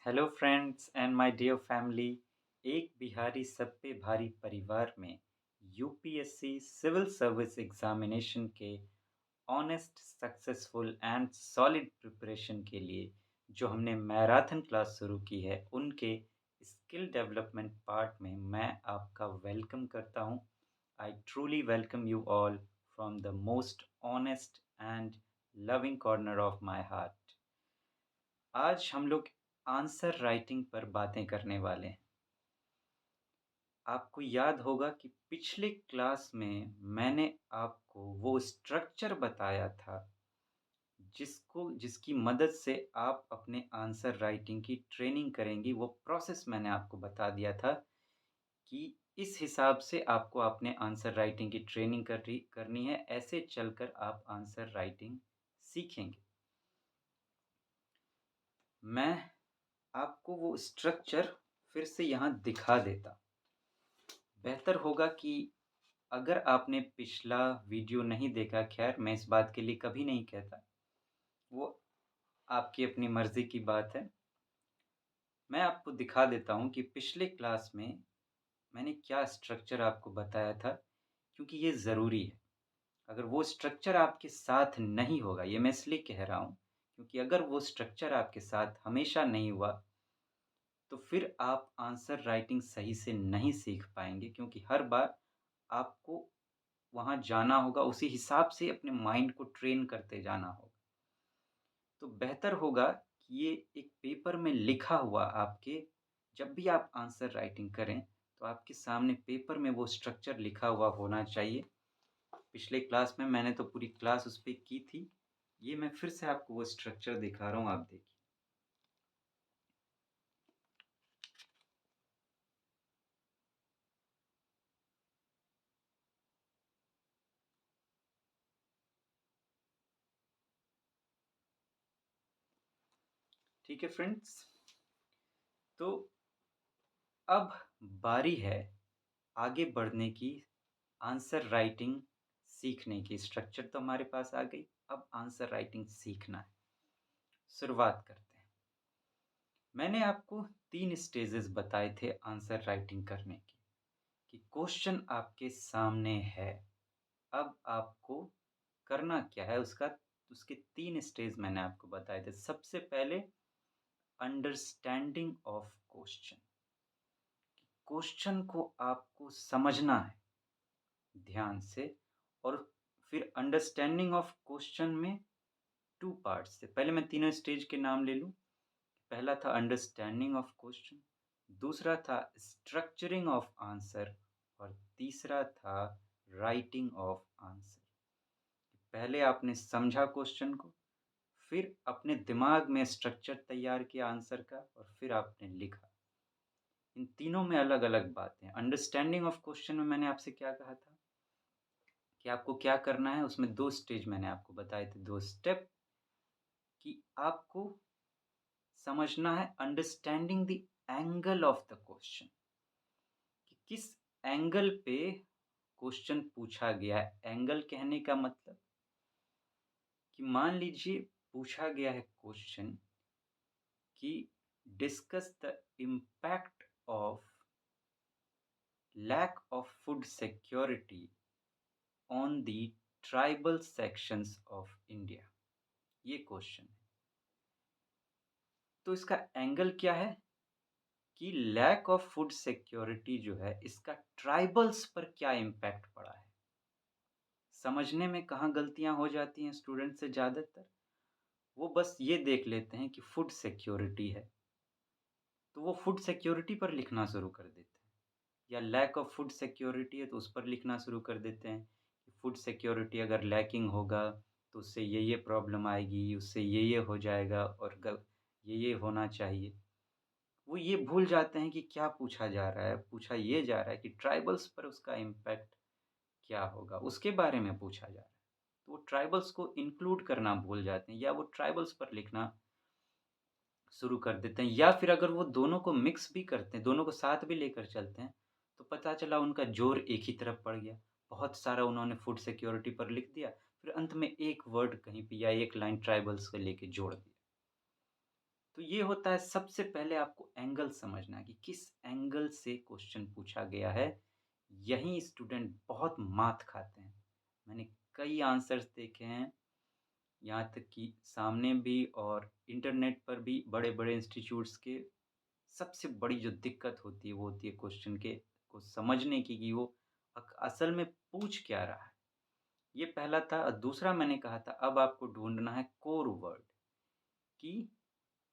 Hello friends and my dear family. एक बिहारी सब पे भारी परिवार में यूपीएससी सिविल सर्विस एग्जामिनेशन के honest successful and solid preparation के लिए जो हमने मैराथन क्लास शुरू की है उनके स्किल डेवलपमेंट पार्ट में मैं आपका वेलकम करता हूं। I truly welcome you all from the most honest and loving corner of my heart. आज हम लोग आंसर राइटिंग पर बातें करने वाले हैं। आपको याद होगा कि पिछले क्लास में मैंने आपको वो स्ट्रक्चर बताया था जिसकी मदद से आप अपने आंसर राइटिंग की ट्रेनिंग करेंगी। वो प्रोसेस मैंने आपको बता दिया था कि इस हिसाब से आपको अपने आंसर राइटिंग की ट्रेनिंग करनी है। ऐसे चलकर आप आंसर राइटिंग सीखेंगे। मैं आपको वो स्ट्रक्चर फिर से यहाँ दिखा देता। बेहतर होगा कि अगर आपने पिछला वीडियो नहीं देखा, खैर मैं इस बात के लिए कभी नहीं कहता, वो आपकी अपनी मर्ज़ी की बात है। मैं आपको दिखा देता हूँ कि पिछले क्लास में मैंने क्या स्ट्रक्चर आपको बताया था, क्योंकि ये ज़रूरी है। अगर वो स्ट्रक्चर आपके साथ नहीं होगा, ये मैं इसलिए कह रहा हूँ क्योंकि अगर वो स्ट्रक्चर आपके साथ हमेशा नहीं हुआ तो फिर आप आंसर राइटिंग सही से नहीं सीख पाएँगे, क्योंकि हर बार आपको वहाँ जाना होगा, उसी हिसाब से अपने माइंड को ट्रेन करते जाना होगा। तो बेहतर होगा कि ये एक पेपर में लिखा हुआ आपके, जब भी आप आंसर राइटिंग करें, तो आपके सामने पेपर में वो स्ट्रक्चर लिखा हुआ होना चाहिए। पिछले क्लास में मैंने तो पूरी क्लास उस पे की थी। ये मैं फिर से आपको वो स्ट्रक्चर दिखा रहा हूँ, आप देखिए। ठीक है फ्रेंड्स? तो अब बारी है आगे बढ़ने की, आंसर राइटिंग सीखने की। स्ट्रक्चर तो हमारे पास आ गई, अब आंसर राइटिंग सीखना है। शुरुआत करते हैं। मैंने आपको 3 स्टेजेस बताए थे आंसर राइटिंग करने की, कि क्वेश्चन आपके सामने है, अब आपको करना क्या है उसके 3 स्टेज मैंने आपको बताए थे। सबसे पहले अंडरस्टैंडिंग ऑफ क्वेश्चन। क्वेश्चन को आपको समझना है ध्यान से। और फिर अंडरस्टैंडिंग ऑफ क्वेश्चन में 2 पार्ट्स थे। पहले मैं तीनों स्टेज के नाम ले लूँ। पहला था अंडरस्टैंडिंग ऑफ क्वेश्चन, दूसरा था स्ट्रक्चरिंग ऑफ आंसर और तीसरा था राइटिंग ऑफ आंसर। पहले आपने समझा क्वेश्चन को, फिर अपने दिमाग में स्ट्रक्चर तैयार किया आंसर का और फिर आपने लिखा। इन तीनों में अलग-अलग बातें हैं। अंडरस्टैंडिंग ऑफ क्वेश्चन में मैंने आपसे क्या कहा था कि आपको क्या करना है, उसमें 2 स्टेज मैंने आपको बताए थे, 2 स्टेप, कि आपको समझना है understanding the angle of the question, कि किस एंगल पे क्वेश्चन पूछा गया है। एंगल कहने का मतलब कि मान लीजिए पूछा गया है क्वेश्चन कि discuss the impact of lack of food security on the tribal sections of India. ये क्वेश्चन है। तो इसका एंगल क्या है कि लैक ऑफ फूड सिक्योरिटी जो है, इसका ट्राइबल्स पर क्या इम्पैक्ट पड़ा है। समझने में कहाँ गलतियाँ हो जाती हैं स्टूडेंट से ज़्यादातर, वो बस ये देख लेते हैं कि फूड सिक्योरिटी है, तो वो फूड सिक्योरिटी पर लिखना शुरू कर देते हैं, या लैक ऑफ फूड सिक्योरिटी है तो उस पर लिखना शुरू कर देते हैं कि फूड सिक्योरिटी अगर लैकिंग होगा तो उससे ये प्रॉब्लम आएगी, उससे ये हो जाएगा और ये होना चाहिए। वो ये भूल जाते हैं कि क्या पूछा जा रहा है। पूछा ये जा रहा है कि ट्राइबल्स पर उसका इम्पैक्ट क्या होगा, उसके बारे में पूछा जा रहा है। तो वो ट्राइबल्स को इंक्लूड करना भूल जाते हैं, या वो ट्राइबल्स पर लिखना शुरू कर देते हैं, या फिर अगर वो दोनों को मिक्स भी करते हैं, दोनों को साथ भी लेकर चलते हैं, तो पता चला उनका ज़ोर एक ही तरफ पड़ गया। बहुत सारा उन्होंने फूड सिक्योरिटी पर लिख दिया, फिर अंत में एक वर्ड कहीं पे या एक लाइन ट्राइबल्स को लेके जोड़ दिया। तो ये होता है सबसे पहले आपको एंगल समझना है कि किस एंगल से क्वेश्चन पूछा गया है। यहीं स्टूडेंट बहुत मात खाते हैं। मैंने कई आंसर्स देखे हैं, यहाँ तक कि सामने भी और इंटरनेट पर भी बड़े-बड़े इंस्टीट्यूट्स के सबसे बड़ी जो दिक्कत होती है वो होती है क्वेश्चन के को समझने की कि वो असल में पूछ क्या रहा है। ये पहला था और दूसरा मैंने कहा था अब आपको ढूँढना है कोर वर्ड कि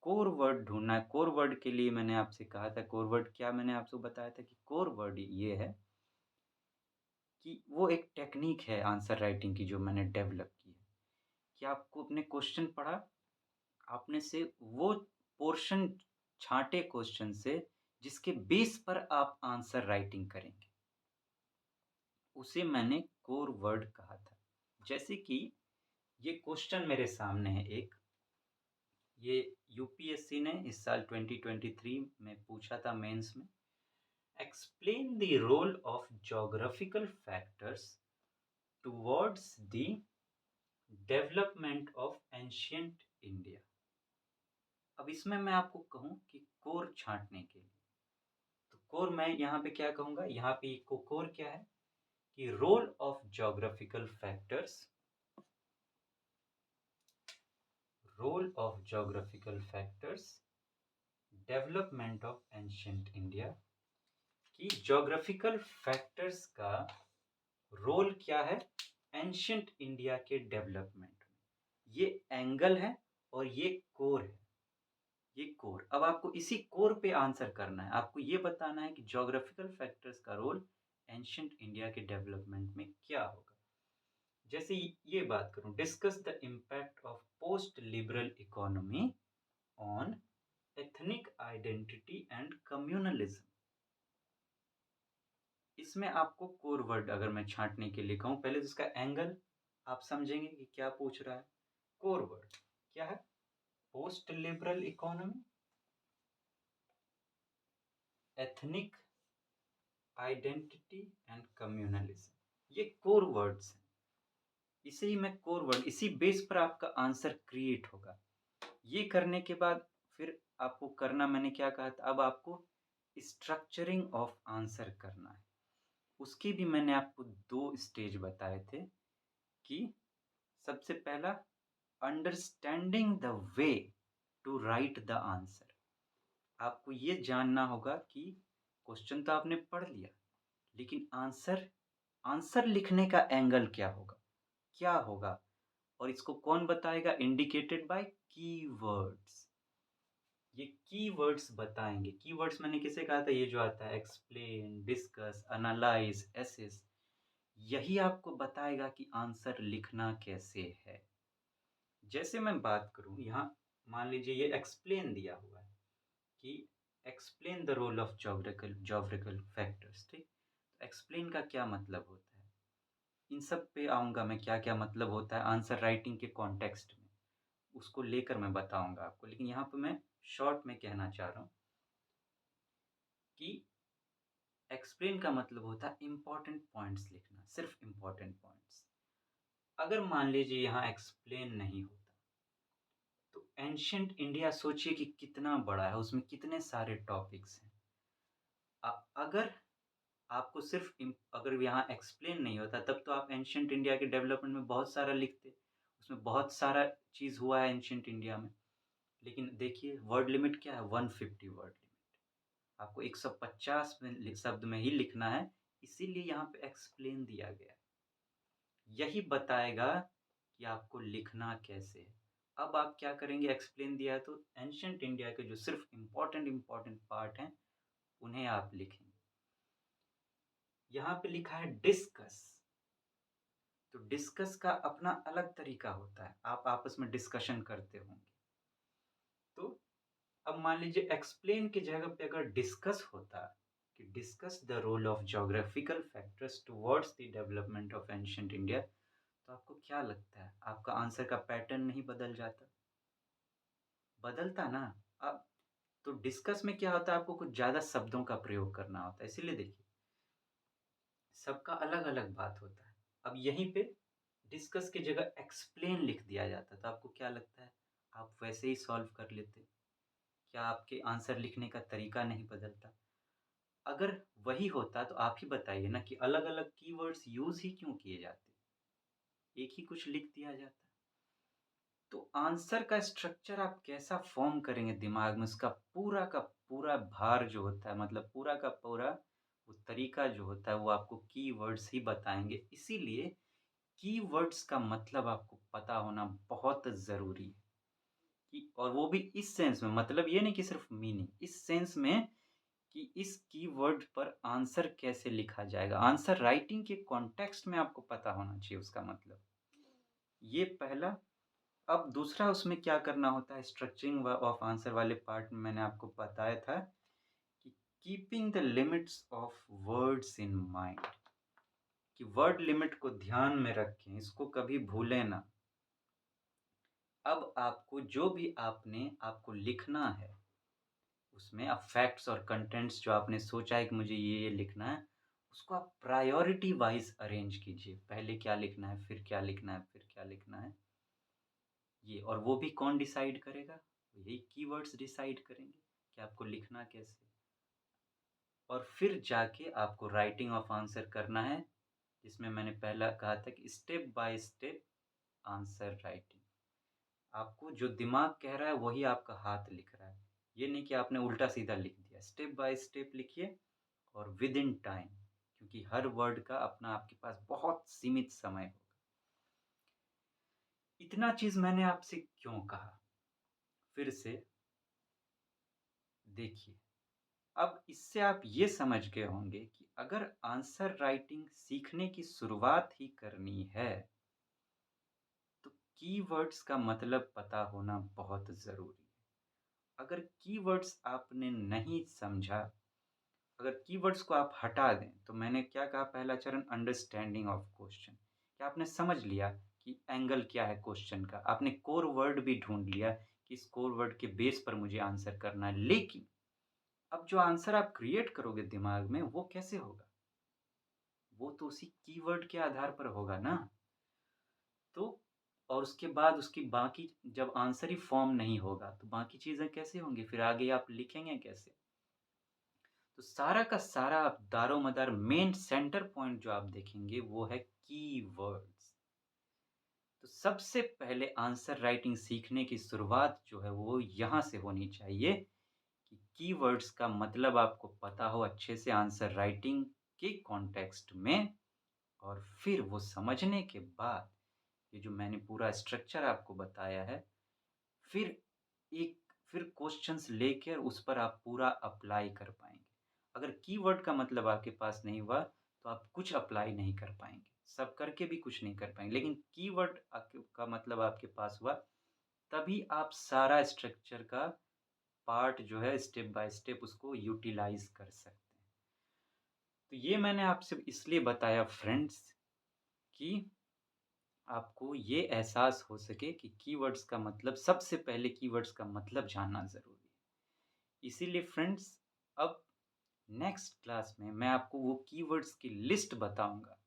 कोर वर्ड ढूँढना है। कोर वर्ड के लिए मैंने आपसे कहा था कोर वर्ड क्या मैंने आपको बताया था कि कोर वर्ड ये है कि वो एक टेक्नीक है आंसर राइटिंग की जो मैंने डेवलप की है। कि आपको अपने क्वेश्चन पढ़ा, आपने से वो पोर्शन छाँटे क्वेश्चन से जिसके बेस पर आप आंसर राइटिंग करेंगे। उसे मैंने कोर वर्ड कहा था। जैसे कि ये क्वेश्चन मेरे सामने है एक, ये यूपीएससी ने इस साल 2023 में पूछा था मेंस में। Explain the role of geographical factors towards the development of ancient India. अब इसमें मैं आपको कहूँ कि कोर छाँटने के लिए, तो कोर मैं यहाँ पे क्या कहूँगा, यहाँ पे कोर क्या है कि role of geographical factors, role of geographical factors development of ancient India, कि ज्योग्राफिकल फैक्टर्स का रोल क्या है एंशिएंट इंडिया के डेवलपमेंट में। ये एंगल है और ये कोर है, ये कोर। अब आपको इसी कोर पे आंसर करना है। आपको ये बताना है कि ज्योग्राफिकल फैक्टर्स का रोल एंशिएंट इंडिया के डेवलपमेंट में क्या होगा। जैसे ये बात करूं, discuss the impact of post liberal economy on ethnic identity and communalism. इसमें आपको कोर वर्ड अगर मैं छांटने के लिए कहूं, पहले तो इसका एंगल आप समझेंगे कि क्या पूछ रहा है। कोर वर्ड क्या है, post liberal economy, ethnic identity and communalism, ये कोर वर्ड्स हैं। इसे ही मैं कोर वर्ड, इसी बेस पर आपका आंसर क्रिएट होगा। ये करने के बाद फिर आपको करना, मैंने क्या कहा था, अब आपको स्ट्रक्चरिंग ऑफ आंसर करना है। उसके भी मैंने आपको 2 स्टेज बताए थे कि सबसे पहला understanding the way to write the answer. आपको ये जानना होगा कि क्वेश्चन तो आपने पढ़ लिया, लेकिन आंसर आंसर लिखने का एंगल क्या होगा, क्या होगा, और इसको कौन बताएगा, इंडिकेटेड बाय कीवर्ड्स। ये कीवर्ड्स बताएंगे। कीवर्ड्स मैंने किसे कहा था, ये जो आता है एक्सप्लेन, डिस्कस, एनालाइज, एसेस, यही आपको बताएगा कि आंसर लिखना कैसे है। जैसे मैं बात करूं, यहाँ मान लीजिए ये एक्सप्लेन दिया हुआ है कि explain the role of geographical factors, ठीक। तो एक्सप्लेन का क्या मतलब होता है, इन सब पे आऊँगा मैं, क्या-क्या मतलब होता है आंसर राइटिंग के कॉन्टेक्स्ट में, उसको लेकर मैं बताऊँगा आपको। लेकिन यहाँ पे मैं शॉर्ट में कहना चाह रहा हूँ कि एक्सप्लेन का मतलब होता है इम्पोर्टेंट पॉइंट्स लिखना, सिर्फ इम्पोर्टेंट पॉइंट्स। अगर मान लीजिए यहाँ एक्सप्लेन नहीं होता, तो एंशिएंट इंडिया सोचिए कि कितना बड़ा है, उसमें कितने सारे टॉपिक्स हैं। अगर आपको सिर्फ अगर यहाँ एक्सप्लेन नहीं होता, तब तो आप एंशिएंट इंडिया के डेवलपमेंट में बहुत सारा लिखते, उसमें बहुत सारा चीज़ हुआ है एंशिएंट इंडिया में। लेकिन देखिए वर्ड लिमिट क्या है, 150 वर्ड लिमिट। आपको 150 शब्द में ही लिखना है, इसीलिए यहाँ पे एक्सप्लेन दिया गया है। यही बताएगा कि आपको लिखना कैसे है। अब आप क्या करेंगे, एक्सप्लेन दिया है तो एंशिएंट इंडिया के जो सिर्फ इम्पोर्टेंट पार्ट हैं उन्हें आप लिखेंगे। यहाँ पे लिखा है डिस्कस, तो डिस्कस का अपना अलग तरीका होता है, आप आपस में डिस्कशन करते होंगे। तो अब मान लीजिए एक्सप्लेन की जगह पे अगर डिस्कस होता कि discuss the role of geographical factors towards the development of ancient India, तो आपको क्या लगता है आपका आंसर का पैटर्न नहीं बदल जाता, बदलता ना। अब तो डिस्कस में क्या होता है, आपको कुछ ज़्यादा शब्दों का प्रयोग करना होता है, इसीलिए देखिए सबका अलग अलग बात होता है। अब यहीं पे डिस्कस की जगह एक्सप्लेन लिख दिया जाता, तो आपको क्या लगता है आप वैसे ही सॉल्व कर लेते। क्या आपके आंसर लिखने का तरीका नहीं बदलता? अगर वही होता तो आप ही बताइए ना कि अलग-अलग कीवर्ड्स यूज़ ही क्यों किए जाते? एक ही कुछ लिख दिया जाता। तो आंसर का स्ट्रक्चर आप कैसा फ़ॉर्म करेंगे दिमाग में, उसका पूरा का पूरा भार जो होता है मतलब पूरा का पूरा वो तरीका जो होता है वो आपको कीवर्ड्स ही बताएँगे। इसीलिए कीवर्ड्स का मतलब आपको पता होना बहुत ज़रूरी है कि और वो भी इस सेंस में मतलब ये नहीं कि सिर्फ़ मीनिंग, इस सेंस में कि इस कीवर्ड पर आंसर कैसे लिखा जाएगा। आंसर राइटिंग के कॉन्टेक्स्ट में आपको पता होना चाहिए उसका मतलब। ये पहला। अब दूसरा उसमें क्या करना होता है स्ट्रक्चरिंग ऑफ आंसर वाले पार्ट में मैंने आपको बताया था कि keeping the limits of words in mind कि वर्ड लिमिट को ध्यान में रखें, इसको कभी भूलें ना। अब आपको जो भी आपको लिखना है, उसमें आप फैक्ट्स और कंटेंट्स जो आपने सोचा है कि मुझे ये लिखना है, उसको आप प्रायोरिटी वाइज़ अरेंज कीजिए। पहले क्या लिखना है, फिर क्या लिखना है, फिर क्या लिखना है। ये और वो भी कौन डिसाइड करेगा? यही कीवर्ड्स डिसाइड करेंगे कि आपको लिखना कैसे। और फिर जाके आपको राइटिंग ऑफ आंसर करना है, जिसमें मैंने पहला कहा था कि step by step answer writing. आपको जो दिमाग कह रहा है वही आपका हाथ लिख रहा है। ये नहीं कि आपने उल्टा-सीधा लिख दिया। स्टेप बाय स्टेप लिखिए और विदिन टाइम क्योंकि हर वर्ड का अपना आपके पास बहुत सीमित समय होगा। इतना चीज़ मैंने आपसे क्यों कहा? फिर से देखिए, अब इससे आप ये समझ गए होंगे कि अगर आंसर राइटिंग सीखने की शुरुआत ही करनी है, तो कीवर्ड्स का मतलब पता होना बहुत ज़रूरी है। अगर कीवर्ड्स आपने नहीं समझा, अगर कीवर्ड्स को आप हटा दें, तो मैंने क्या कहा पहला चरण अंडरस्टैंडिंग ऑफ क्वेश्चन। क्या आपने समझ लिया कि एंगल क्या है क्वेश्चन का? आपने कोर वर्ड भी ढूँढ लिया कि इस कोर वर्ड के बेस पर मुझे आंसर करना है। लेकिन अब जो आंसर आप क्रिएट करोगे दिमाग में, वो कैसे होगा? वो तो उसी कीवर्ड के आधार पर होगा ना। तो और उसके बाद उसकी बाकी जब आंसर ही फ़ॉर्म नहीं होगा, तो बाकी चीज़ें कैसे होंगी? फिर आगे आप लिखेंगे कैसे? तो सारा का सारा आप दारोमदार मेन सेंटर पॉइंट जो आप देखेंगे वो है कीवर्ड्स। तो सबसे पहले आंसर राइटिंग सीखने की शुरुआत जो है वो यहाँ से होनी चाहिए कि कीवर्ड्स का मतलब आपको पता हो अच्छे से आंसर राइटिंग के कॉन्टेक्स्ट में और फिर वो समझने के बाद ये जो मैंने पूरा स्ट्रक्चर आपको बताया है, फिर एक फिर क्वेश्चंस लेकर उस पर आप पूरा अप्लाई कर पाएँगे। अगर कीवर्ड का मतलब आपके पास नहीं हुआ, तो आप कुछ अप्लाई नहीं कर पाएँगे। सब करके भी कुछ नहीं कर पाएँगे। लेकिन कीवर्ड आपके का मतलब आपके पास हुआ, तभी आप सारा स्ट्रक्चर का पार्ट जो है स्टेप बाय स्टेप उसको यूटिलाइज़ कर सकते हैं। तो ये मैंने आपसे इसलिए बताया फ्रेंड्स कि आपको ये एहसास हो सके कि कीवर्ड्स का मतलब सबसे पहले कीवर्ड्स का मतलब जानना ज़रूरी है। इसीलिए फ्रेंड्स अब नेक्स्ट क्लास में मैं आपको वो कीवर्ड्स की लिस्ट बताऊँगा,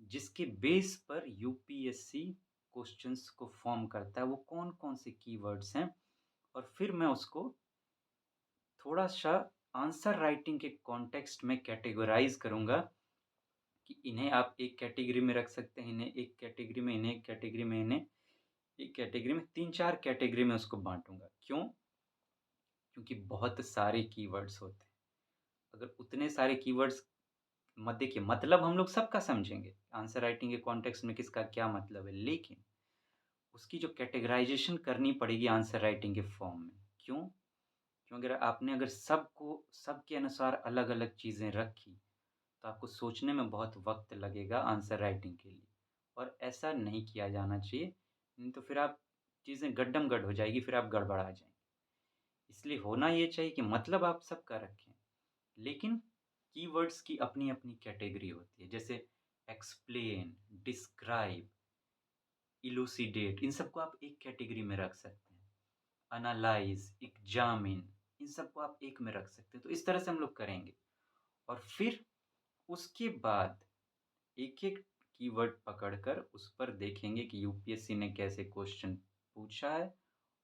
जिसके बेस पर यूपीएससी क्वेश्चंस को फ़ॉर्म करता है। वो कौन-कौन से कीवर्ड्स हैं और फिर मैं उसको थोड़ा-सा आंसर राइटिंग के कॉन्टेक्स्ट में कैटेगराइज़ करूँगा कि इन्हें आप एक कैटेगरी में रख सकते हैं, इन्हें एक कैटेगरी में, इन्हें एक कैटेगरी में, इन्हें एक कैटेगरी में 3-4 कैटेगरी में उसको बाँटूँगा। क्यों? क्योंकि बहुत सारे कीवर्ड्स होते हैं। अगर उतने सारे कीवर्ड्स मत देखिए मतलब हम लोग सबका समझेंगे, आंसर राइटिंग के कॉन्टेक्स्ट में किसका क्या मतलब है, लेकिन उसकी जो कैटेगराइज़ेशन करनी पड़ेगी आंसर राइटिंग के फॉर्म में। क्यों? क्योंकि अगर सबको सबके अनुसार अलग-अलग चीज़ें रखी, तो आपको सोचने में बहुत वक़्त लगेगा आंसर राइटिंग के लिए और ऐसा नहीं किया जाना चाहिए, नहीं तो फिर आप चीज़ें गड्डम-गड हो जाएगी, फिर आप गड़बड़ा जाएँगे। इसलिए होना ये चाहिए कि मतलब आप सबका रखें, लेकिन कीवर्ड्स की अपनी-अपनी कैटेगरी होती है। जैसे एक्सप्लेन, डिस्क्राइब, इलुसिडेट इन सबको आप एक कैटेगरी में रख सकते हैं। एनालाइज़, एग्ज़ामिन इन सबको आप एक में रख सकते हैं। तो इस तरह से हम लोग करेंगे और फिर उसके बाद एक-एक कीवर्ड पकड़कर उस पर देखेंगे कि यूपीएससी ने कैसे क्वेश्चन पूछा है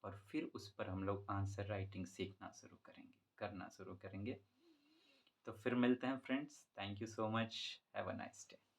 और फिर उस पर हम लोग आंसर राइटिंग सीखना शुरू करेंगे, करना शुरू करेंगे। तो फिर मिलते हैं friends. Thank you so much. Have a nice day.